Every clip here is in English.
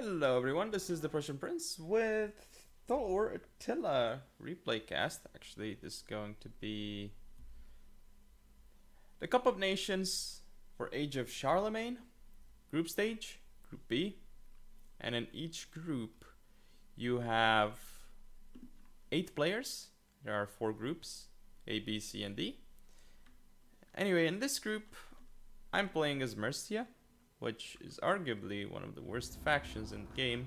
Hello everyone, this is the Prussian Prince with Thor Attila replay cast. Actually, this is going to be the Cup of Nations for Age of Charlemagne, group stage, group B, and in each group you have 8 players. There are 4 groups, A, B, C, and D. Anyway, in this group, I'm playing as Mercia, which is arguably one of the worst factions in the game.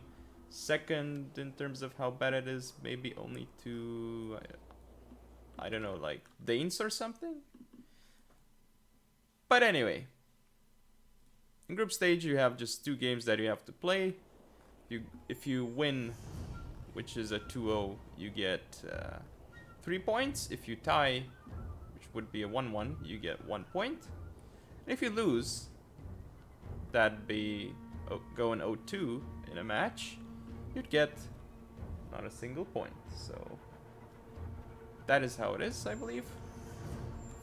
Second in terms of how bad it is, maybe only to, I don't know, like Danes or something? But anyway, in group stage you have just 2 games that you have to play. If you win, which is a 2-0, you get 3 points. If you tie, which would be a 1-1, you get 1 point. And if you lose, that'd be going 0-2 in a match, you'd get not a single point. So that is how it is, I believe.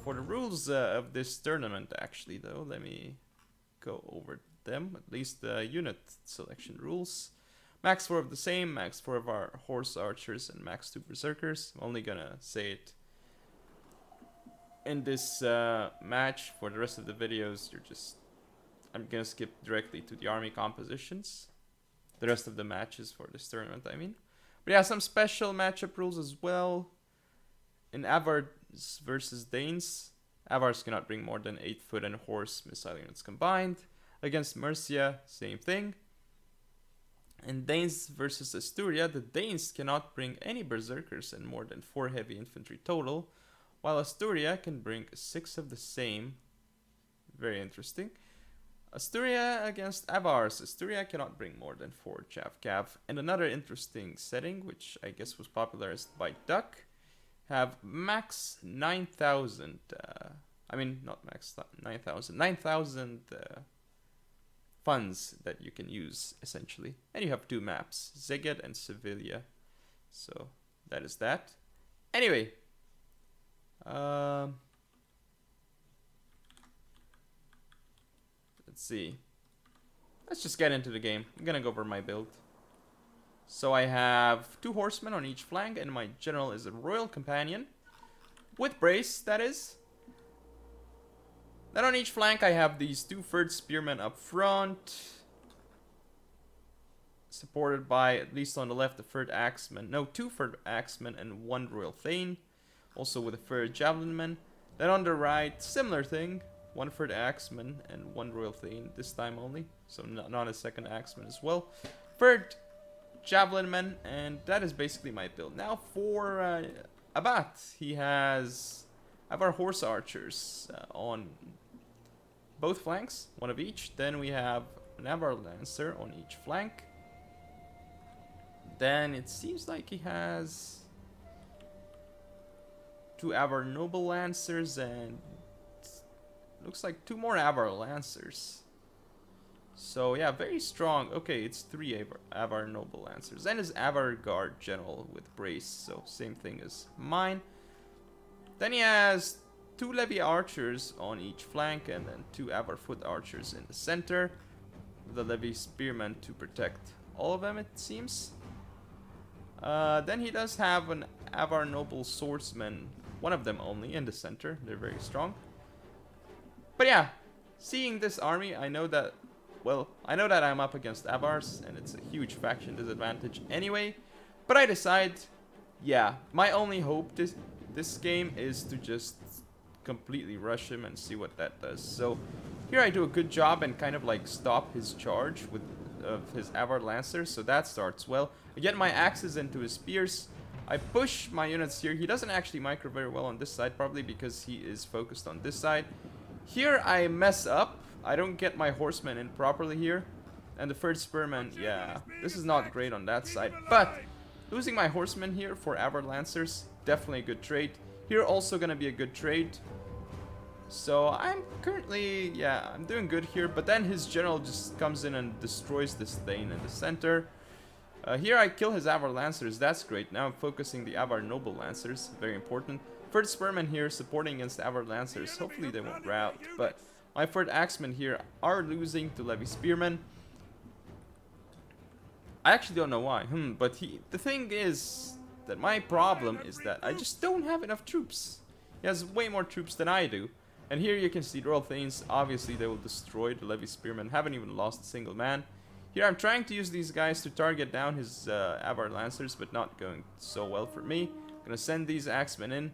For the rules of this tournament, actually, though, let me go over them. At least the unit selection rules. Max 4 of the same, max 4 of our horse archers, and max 2 berserkers. I'm only gonna say it in this match. For the rest of the videos, I'm gonna skip directly to the army compositions. The rest of the matches for this tournament, I mean. But yeah, some special matchup rules as well. In Avars versus Danes, Avars cannot bring more than 8 foot and horse missile units combined. Against Mercia, same thing. In Danes versus Asturia, the Danes cannot bring any berserkers and more than 4 heavy infantry total, while Asturia can bring 6 of the same. Very interesting. Asturia against Avars. Asturia cannot bring more than 4 Cav. And another interesting setting, which I guess was popularized by Duck, have max 9,000. I mean, not max 9,000. 9,000 funds that you can use, essentially. And you have 2 maps, Szeged and Sevilla. So that is that. Anyway. Let's see. Let's just get into the game. I'm gonna go over my build. So I have 2 horsemen on each flank, and my general is a royal companion. With brace, that is. Then on each flank I have these 2 third spearmen up front. Supported by, at least on the left, the third axeman. No, 2 third axemen and 1 royal thane. Also with a third javelinman. Then on the right, similar thing. 1 third axeman and 1 royal thane, this time only. So not a second axeman as well. Third javelinman, and that is basically my build. Now for Abbat, he has our horse archers on both flanks, 1 of each. Then we have an Avar Lancer on each flank. Then it seems like he has 2 Avar Noble Lancers and looks like 2 more Avar Lancers. So yeah, very strong. Okay, it's 3 Avar Noble Lancers. And his Avar Guard General with Brace. So same thing as mine. Then he has 2 Levy Archers on each flank. And then 2 Avar Foot Archers in the center. The Levy Spearmen to protect all of them, it seems. Then he does have an Avar Noble Swordsman. 1 of them only in the center. They're very strong. But yeah, seeing this army, I know that I'm up against Avars, and it's a huge faction disadvantage anyway. But I decide, yeah, my only hope this game is to just completely rush him and see what that does. So here I do a good job and kind of like stop his charge of his Avar Lancers, so that starts well. I get my axes into his spears. I push my units here. He doesn't actually micro very well on this side, probably because he is focused on this side. Here I mess up. I don't get my horsemen in properly here. And the third spearman, yeah, this is not great on that side. But losing my horsemen here for Avar Lancers, definitely a good trade. Here also gonna be a good trade. So I'm currently, yeah, I'm doing good here. But then his general just comes in and destroys this thane in the center. Here I kill his Avar Lancers, that's great. Now I'm focusing the Avar Noble Lancers, very important. Third Spearman here supporting against the Avar Lancers, hopefully they won't rout. But my third Axemen here are losing to Levy Spearmen. I actually don't know why. But the thing is that my problem is that I just don't have enough troops. He has way more troops than I do. And here you can see the Royal Thanes. Obviously, they will destroy the Levy Spearmen. Haven't even lost a single man. Here I'm trying to use these guys to target down his Avar Lancers, but not going so well for me. Gonna send these Axemen in.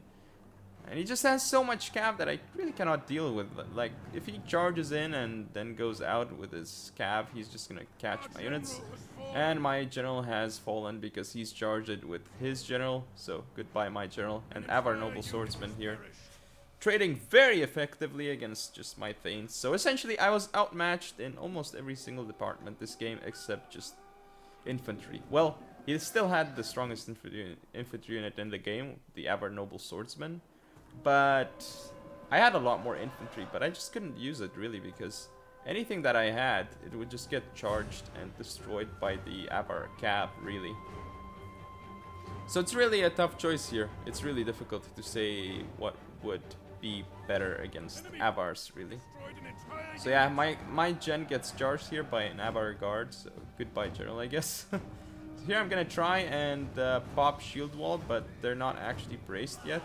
And he just has so much cav that I really cannot deal with. Like, if he charges in and then goes out with his cav, he's just gonna catch my units. And my general has fallen because he's charged it with his general. So, goodbye my general. And Avar Noble Swordsman here, trading very effectively against just my Thanes. So essentially, I was outmatched in almost every single department this game, except just infantry. Well, he still had the strongest infantry unit in the game, the Avar Noble Swordsman. But I had a lot more infantry, but I just couldn't use it really because anything that I had, it would just get charged and destroyed by the Avar Cav, really. So it's really a tough choice here. It's really difficult to say what would be better against Avars, really. So yeah, my gen gets charged here by an Avar guard, so goodbye general, I guess. So here I'm gonna try and pop shield wall, but they're not actually braced yet.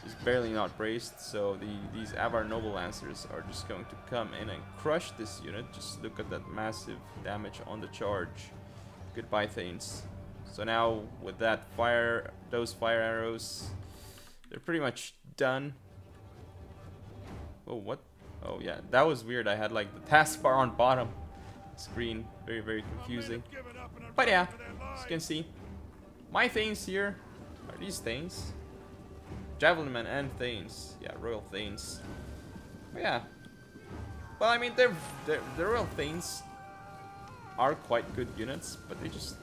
It's barely not braced, so these Avar Noble Lancers are just going to come in and crush this unit. Just look at that massive damage on the charge. Goodbye Thanes. So now with that those fire arrows, they're pretty much done. Oh, what? Oh yeah, that was weird. I had like the taskbar on bottom screen. Very, very confusing. But yeah, as you can see, my Thanes here are these Thanes. Javelinmen and Thanes. Yeah, Royal Thanes. But yeah. Well, I mean, the Royal Thanes are quite good units, but they just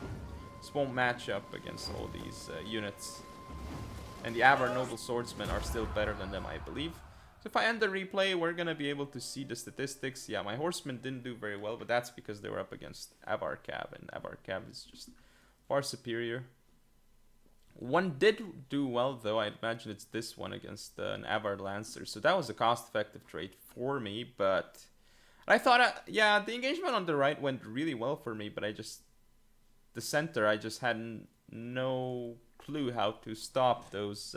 won't match up against all these units. And the Avar Noble Swordsmen are still better than them, I believe. So if I end the replay, we're gonna be able to see the statistics. Yeah, my horsemen didn't do very well, but that's because they were up against Avar Cav, and Avar Cav is just far superior. One did do well, though. I imagine it's this one against an Avar Lancer. So that was a cost-effective trade for me, but I thought, yeah, the engagement on the right went really well for me, but the center, I just had no clue how to stop those,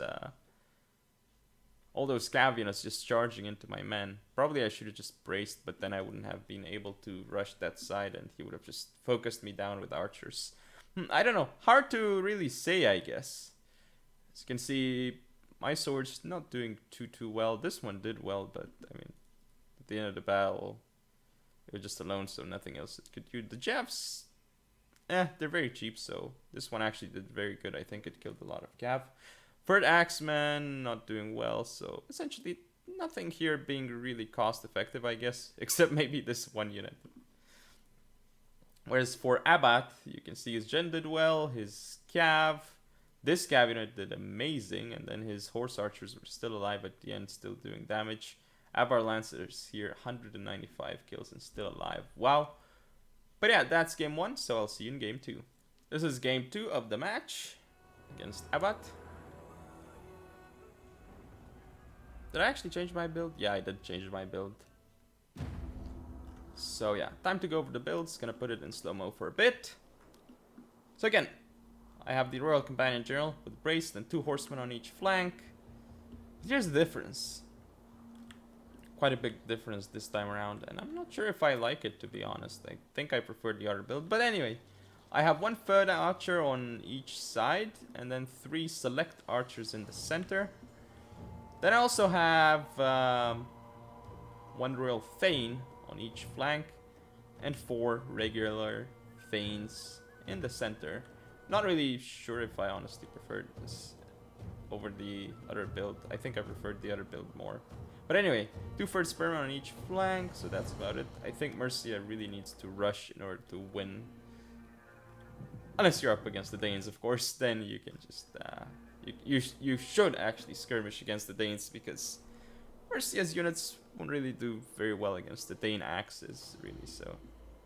all those Cav units just charging into my men. Probably I should have just braced, but then I wouldn't have been able to rush that side, and he would have just focused me down with archers. I don't know. Hard to really say, I guess. As you can see, my sword's not doing too well. This one did well, but I mean, at the end of the battle, it was just alone, so nothing else it could do. The Javs, they're very cheap, so this one actually did very good. I think it killed a lot of Cav. Third Axeman, not doing well, so essentially nothing here being really cost effective, I guess, except maybe this one unit. Whereas for Abbat, you can see his gen did well, his Cav, this Cav unit did amazing, and then his horse archers were still alive at the end, still doing damage. Avar Lancers here, 195 kills and still alive. Wow. But yeah, that's game 1, so I'll see you in game 2. This is game 2 of the match against Abbat. Did I actually change my build? Yeah, I did change my build. So yeah, time to go over the builds. Gonna put it in slow-mo for a bit. So again, I have the Royal Companion General with braced and 2 horsemen on each flank. Here's the difference. Quite a big difference this time around, and I'm not sure if I like it, to be honest. I think I prefer the other build, but anyway. I have 1 third archer on each side, and then 3 select archers in the center. Then I also have 1 Royal Thane on each flank, and 4 regular Thanes in the center. Not really sure if I honestly preferred this over the other build. I think I preferred the other build more. But anyway, 2 third spearmen on each flank, so that's about it. I think Mercia really needs to rush in order to win. Unless you're up against the Danes, of course, then you can just you should actually skirmish against the Danes, because Mercia's units won't really do very well against the Dane axes, really, so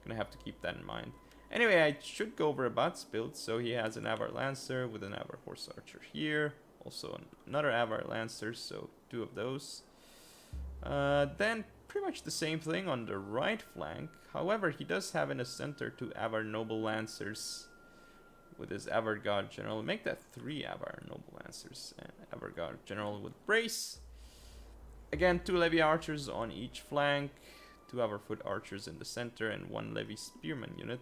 gonna have to keep that in mind. Anyway, I should go over Abbat's build. So he has an Avar Lancer with an Avar Horse Archer here, also another Avar Lancer, so 2 of those. Then pretty much the same thing on the right flank. However, he does have in the center 2 Avar Noble Lancers with his Avar God General. Make that 3 Avar Noble Lancers and Avar God General with Brace. Again, 2 Levy Archers on each flank, 2 Avar Foot Archers in the center, and 1 Levy Spearman unit.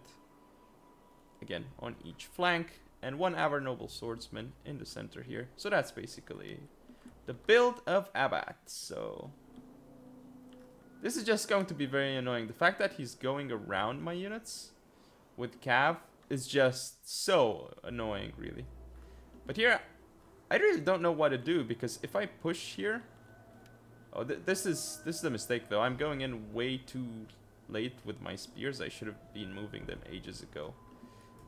Again, on each flank, and 1 Avar Noble Swordsman in the center here. So that's basically the build of Abbat. So this is just going to be very annoying. The fact that he's going around my units with Cav is just so annoying, really. But here, I really don't know what to do, because if I push here... Oh, this is a mistake, though. I'm going in way too late with my spears. I should have been moving them ages ago.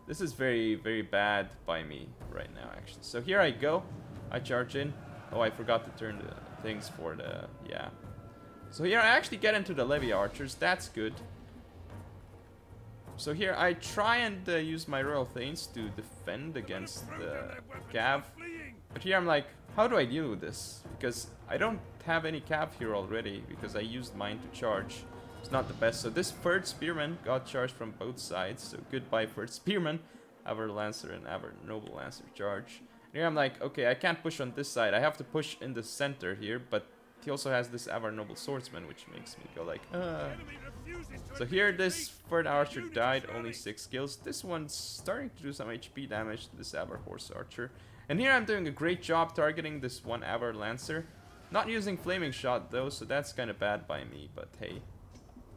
This is very, very bad by me right now, actually. So here I go. I charge in. Oh, I forgot to turn the things for the... Yeah. So here I actually get into the Levy Archers. That's good. So here I try and use my Royal Thanes to defend against the Cav. But here I'm like, how do I deal with this? Because I don't have any Cav here already, because I used mine to charge. It's not the best. So this third Spearman got charged from both sides. So goodbye first Spearman. Avar Lancer and Avar Noble Lancer charge. And here I'm like, okay, I can't push on this side. I have to push in the center here, but he also has this Avar Noble Swordsman, which makes me go like, So here this third archer died, only 6 kills. This one's starting to do some HP damage to this Avar Horse Archer. And here I'm doing a great job targeting this 1 Avar Lancer. Not using Flaming Shot though, so that's kind of bad by me, but hey.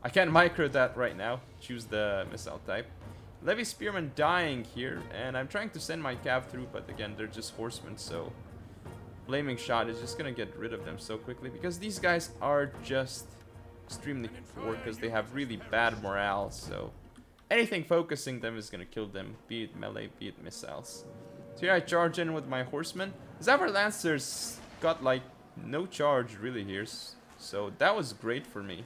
I can't micro that right now. Choose the missile type. Levy Spearman dying here, and I'm trying to send my Cav through, but again, they're just horsemen, so Flaming Shot is just gonna get rid of them so quickly, because these guys are just extremely poor, because they have really bad morale, so anything focusing them is gonna kill them, be it melee, be it missiles. So here I charge in with my horsemen. Avar Lancers got like no charge really here, so that was great for me.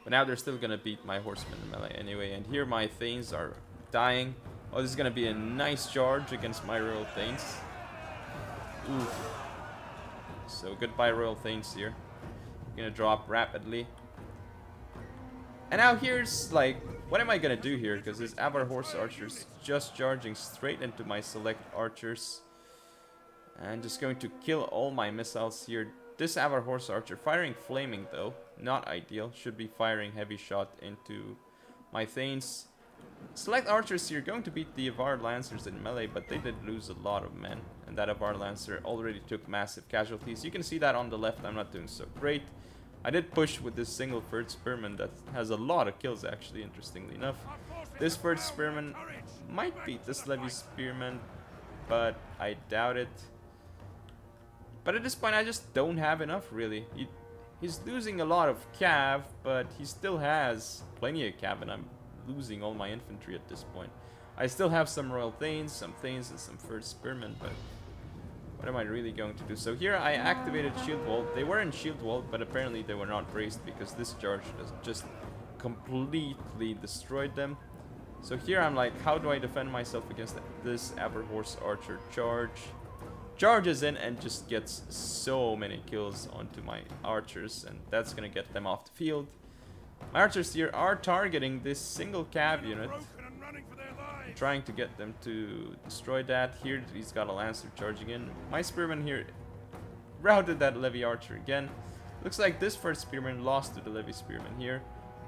But now they're still gonna beat my horsemen in melee anyway, and here my Thanes are dying. Oh, this is gonna be a nice charge against my Royal Thanes. Oof. So goodbye Royal Thanes here. Gonna drop rapidly. And now here's like, what am I gonna do here? Because this Avar Horse Archer's just charging straight into my select archers. And just going to kill all my missiles here. This Avar Horse Archer firing flaming though, not ideal. Should be firing heavy shot into my Thanes. Select archers here going to beat the Avar Lancers in melee, but they did lose a lot of men. And that Avar Lancer already took massive casualties. You can see that on the left, I'm not doing so great. I did push with this single third Spearman that has a lot of kills actually, interestingly enough. This third Spearman might beat this Levy Spearman, but I doubt it. But at this point I just don't have enough really. He's losing a lot of cav, but he still has plenty of cav, and I'm losing all my infantry at this point. I still have some Royal Thanes, some Thanes, and some third Spearmen, but what am I really going to do? So here I activated Shield Wall. They were in Shield Wall, but apparently they were not braced because this charge has just completely destroyed them. So here I'm like, how do I defend myself against this Avar Horse Archer charge? Charges in and just gets so many kills onto my archers, and that's gonna get them off the field. My archers here are targeting this single cav unit, trying to get them to destroy that. Here he's got a Lancer charging in. My Spearman here routed that Levy Archer again. Looks like this first Spearman lost to the Levy Spearman here.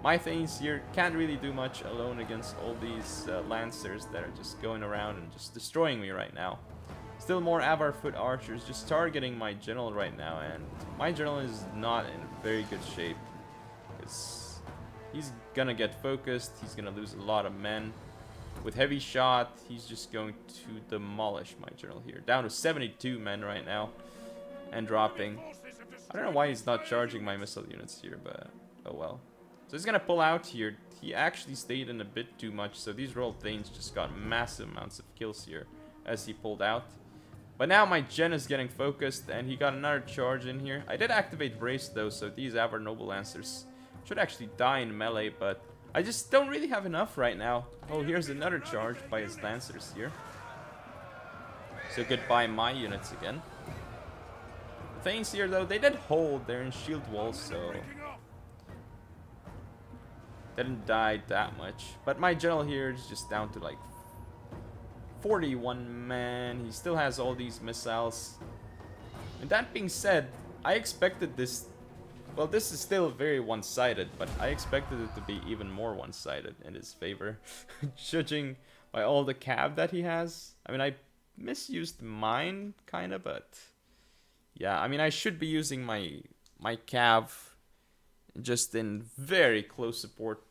My Thanes here can't really do much alone against all these Lancers that are just going around and just destroying me right now. Still more Avar Foot Archers just targeting my general right now, and my general is not in very good shape. He's gonna get focused, he's gonna lose a lot of men. With heavy shot, he's just going to demolish my general here. Down to 72 men right now, and dropping. I don't know why he's not charging my missile units here, but oh well. So he's gonna pull out here. He actually stayed in a bit too much, so these Royal Thanes just got massive amounts of kills here as he pulled out. But now my gen is getting focused, and he got another charge in here. I did activate Brace though, so these Avar Noble Lancers should actually die in melee, but I just don't really have enough right now. Oh, here's another charge by his Lancers here. So goodbye my units again. Thanes here, though, they did hold. They're in shield wall, so didn't die that much. But my general here is just down to like 41 man. He still has all these missiles. And that being said, I expected this. Well, this is still very one-sided, but I expected it to be even more one-sided in his favor, judging by all the cav that he has. I mean, I misused mine, kind of, but yeah, I mean, I should be using my cav just in very close support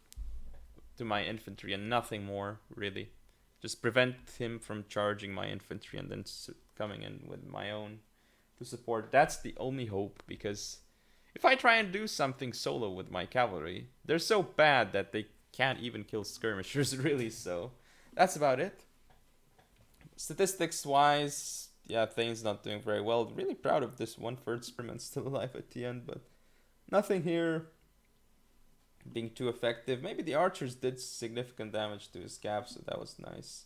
to my infantry and nothing more, really. Just prevent him from charging my infantry and then coming in with my own to support. That's the only hope, because if I try and do something solo with my cavalry, they're so bad that they can't even kill skirmishers, really, so that's about it. Statistics wise, yeah, Thane's not doing very well. Really proud of this 1/3 spearman still alive at the end, but nothing here being too effective. Maybe the archers did significant damage to his cav, so that was nice.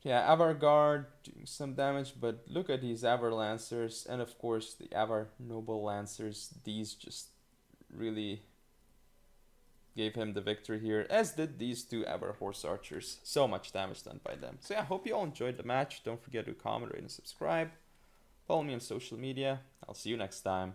Yeah, Avar Guard doing some damage, but look at these Avar Lancers, and of course the Avar Noble Lancers. These just really gave him the victory here, as did these two Avar Horse Archers. So much damage done by them. So yeah, hope you all enjoyed the match. Don't forget to comment, rate, and subscribe. Follow me on social media. I'll see you next time.